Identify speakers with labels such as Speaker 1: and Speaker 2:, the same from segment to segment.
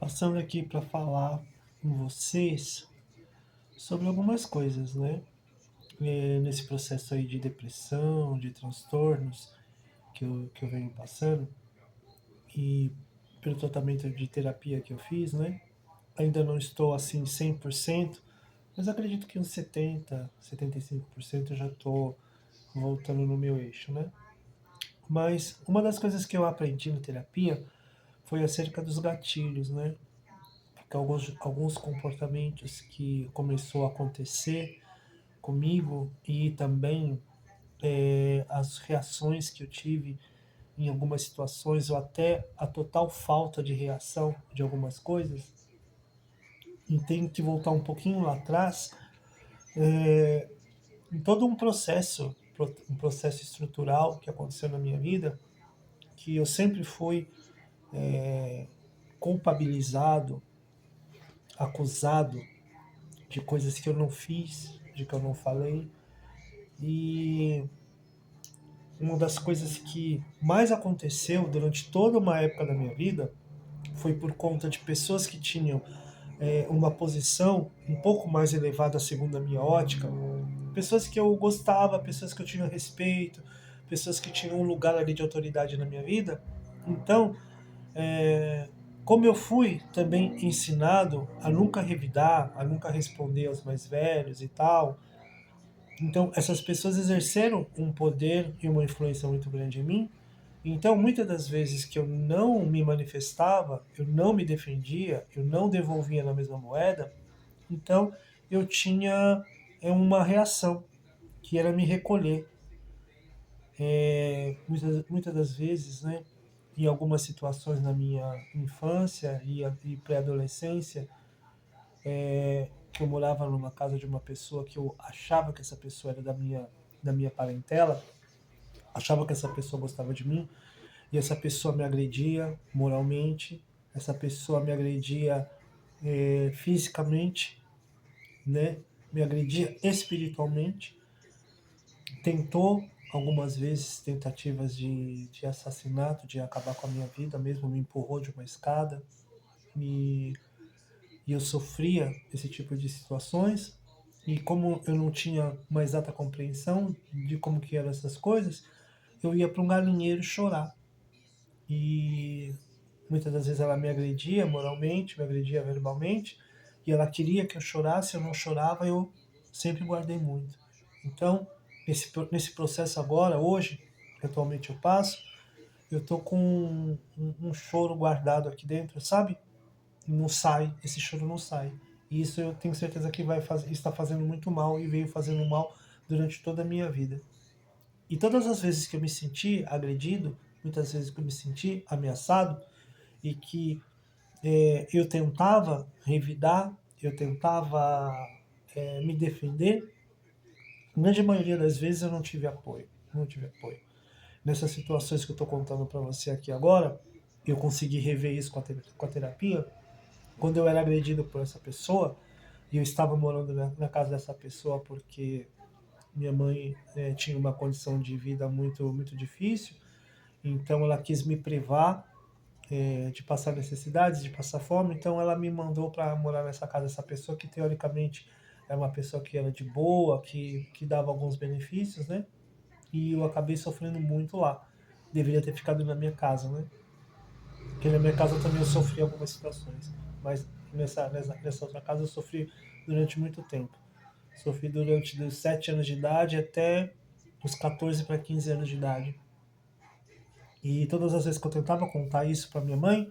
Speaker 1: passando aqui para falar com vocês sobre algumas coisas, né? Nesse processo aí de depressão, de transtornos que eu venho passando e pelo tratamento de terapia que eu fiz, né? Ainda não estou assim 100%, mas acredito que uns 75% eu já estou voltando no meu eixo, né? Mas uma das coisas que eu aprendi na terapia foi acerca dos gatilhos, né? Porque alguns comportamentos que começou a acontecer comigo e também as reações que eu tive em algumas situações ou até a total falta de reação de algumas coisas, e tenho que voltar um pouquinho lá atrás, em todo um processo estrutural que aconteceu na minha vida, que eu sempre fui culpabilizado, acusado de coisas que eu não fiz, de que eu não falei. E uma das coisas que mais aconteceu durante toda uma época da minha vida foi por conta de pessoas que tinham uma posição um pouco mais elevada segundo a minha ótica, pessoas que eu gostava, pessoas que eu tinha respeito, pessoas que tinham um lugar ali de autoridade na minha vida. Então, como eu fui também ensinado a nunca revidar, a nunca responder aos mais velhos e tal, então essas pessoas exerceram um poder e uma influência muito grande em mim. Então, muitas das vezes que eu não me manifestava, eu não me defendia, eu não devolvia na mesma moeda, então eu tinha uma reação, que era me recolher. Muitas das vezes, né, em algumas situações na minha infância e pré-adolescência, que eu morava numa casa de uma pessoa que eu achava que essa pessoa era da minha parentela, achava que essa pessoa gostava de mim, e essa pessoa me agredia moralmente, essa pessoa me agredia fisicamente, né? Me agredia espiritualmente, tentou algumas vezes tentativas de assassinato, de acabar com a minha vida mesmo, me empurrou de uma escada, e, e eu sofria esse tipo de situações. E como eu não tinha uma exata compreensão de como que eram essas coisas, eu ia para um galinheiro chorar. E muitas das vezes ela me agredia moralmente, me agredia verbalmente, e ela queria que eu chorasse, eu não chorava, eu sempre guardei muito. Então, nesse processo agora, hoje, que atualmente eu passo, eu tô com um choro guardado aqui dentro, sabe? Não sai, esse choro não sai. E isso eu tenho certeza que está fazendo muito mal e veio fazendo mal durante toda a minha vida. E todas as vezes que eu me senti agredido, muitas vezes que eu me senti ameaçado, e que eu tentava revidar, eu tentava me defender, a grande maioria das vezes eu não tive apoio. Não tive apoio. Nessas situações que eu estou contando para você aqui agora, eu consegui rever isso com a terapia. Quando eu era agredido por essa pessoa, e eu estava morando na casa dessa pessoa porque minha mãe tinha uma condição de vida muito, muito difícil, então ela quis me privar de passar necessidades, de passar fome, então ela me mandou para morar nessa casa, essa pessoa que teoricamente é uma pessoa que era de boa, que dava alguns benefícios, né? E eu acabei sofrendo muito lá. Deveria ter ficado na minha casa, né? Porque na minha casa também eu sofri algumas situações, mas nessa outra casa eu sofri durante muito tempo. Sofri durante dos 7 anos de idade até os 14 para 15 anos de idade. E todas as vezes que eu tentava contar isso para minha mãe,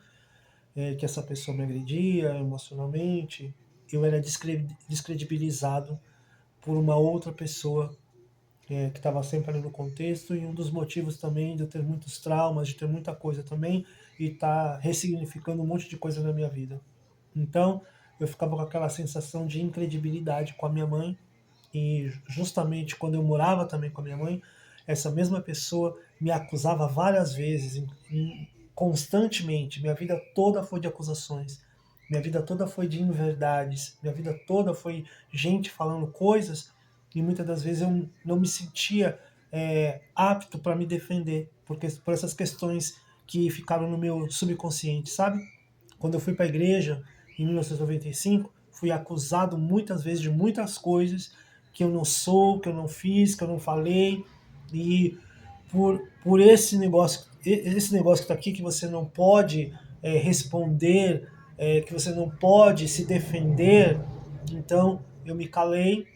Speaker 1: que essa pessoa me agredia emocionalmente, eu era descredibilizado por uma outra pessoa que estava sempre ali no contexto, e um dos motivos também de eu ter muitos traumas, de ter muita coisa também, e estar ressignificando um monte de coisa na minha vida. Então, eu ficava com aquela sensação de incredibilidade com a minha mãe, e justamente quando eu morava também com a minha mãe, essa mesma pessoa me acusava várias vezes, constantemente. Minha vida toda foi de acusações. Minha vida toda foi de inverdades. Minha vida toda foi gente falando coisas e muitas das vezes eu não me sentia apto para me defender, porque por essas questões que ficaram no meu subconsciente, sabe? Quando eu fui para a igreja, em 1995, fui acusado muitas vezes de muitas coisas que eu não sou, que eu não fiz, que eu não falei, e por esse negócio que está aqui, que você não pode responder, que você não pode se defender, então eu me calei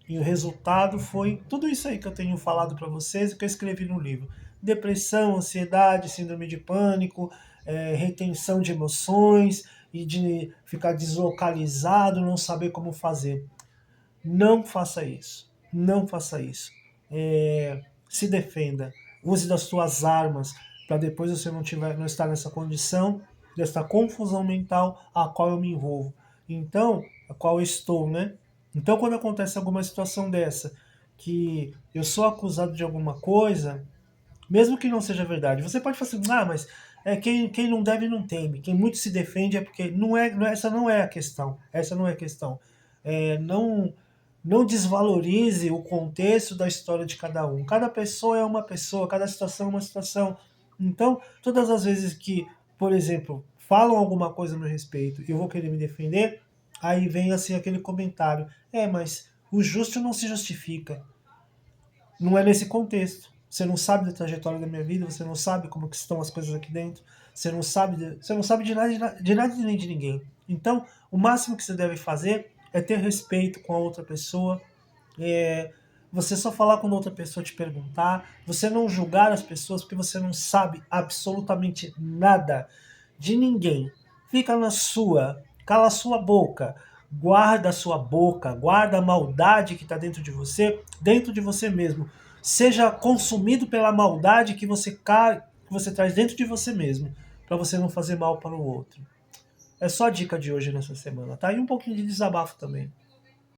Speaker 1: e o resultado foi tudo isso aí que eu tenho falado para vocês e que eu escrevi no livro. Depressão, ansiedade, síndrome de pânico, retenção de emoções e de ficar deslocalizado, não saber como fazer. Não faça isso. Não faça isso. Se defenda. Use das suas armas para depois você não estar nessa condição, dessa confusão mental a qual eu me envolvo. Então, a qual eu estou, né? Então, quando acontece alguma situação dessa, que eu sou acusado de alguma coisa, mesmo que não seja verdade, você pode falar assim, mas quem não deve não teme, quem muito se defende é porque essa não é a questão, essa não é a questão. Não desvalorize o contexto da história de cada um. Cada pessoa é uma pessoa, cada situação é uma situação. Então, todas as vezes que, por exemplo, falam alguma coisa a meu respeito e eu vou querer me defender, aí vem assim aquele comentário, mas o justo não se justifica. Não é nesse contexto. Você não sabe da trajetória da minha vida, você não sabe como que estão as coisas aqui dentro, você não sabe de nada nem de ninguém. Então, o máximo que você deve fazer é ter respeito com a outra pessoa, você só falar quando a outra pessoa te perguntar, você não julgar as pessoas porque você não sabe absolutamente nada de ninguém. Fica na sua, cala a sua boca, guarda a sua boca, guarda a maldade que está dentro de você mesmo. Seja consumido pela maldade que você traz dentro de você mesmo, para você não fazer mal para o outro. É só a dica de hoje nessa semana, tá? E um pouquinho de desabafo também.